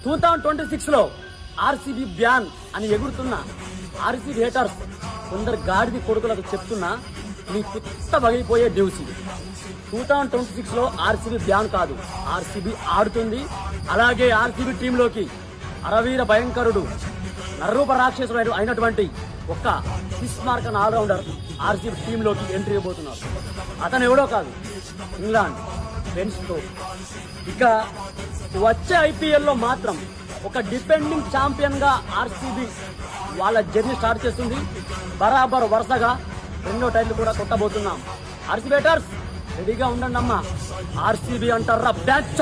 2026 లో RCB ban అని ఎగురుతున్న RCB haters కొందరు గాడిది కొడుకులకు చెప్తున్నా మీ కొత్త బగిపోయే న్యూస్ ఇది. 2026 లో ఆర్సీబీ బ్యాన్ కాదు, ఆర్సీబీ ఆడుతుంది. అలాగే ఆర్సీబీ టీంలోకి అరవీర భయంకరుడు నరూప రాక్షసుడు అయినటువంటి ఒక్క స్మార్క్ ఆల్రౌండర్ ఆర్సీబీ టీంలోకి ఎంట్రీ ఇవ్వబోతున్నారు. అతను ఎవడో కాదు, ఇంగ్లాండ్ బెన్ స్టోక్స్. ఇక వచ్చే ఐపీఎల్లో మాత్రం ఒక డిఫెండింగ్ ఛాంపియన్ గా ఆర్సీబీ వాళ్ళ జర్నీ స్టార్ట్ చేస్తుంది. బరాబర్ వరుసగా 2వ టైటిల్ కూడా కొట్టబోతున్నాం. ఆర్సీబీ బేటర్స్ రెడీగా ఉండండి అమ్మా. ఆర్సీబీ అంటారా బ్యాచ్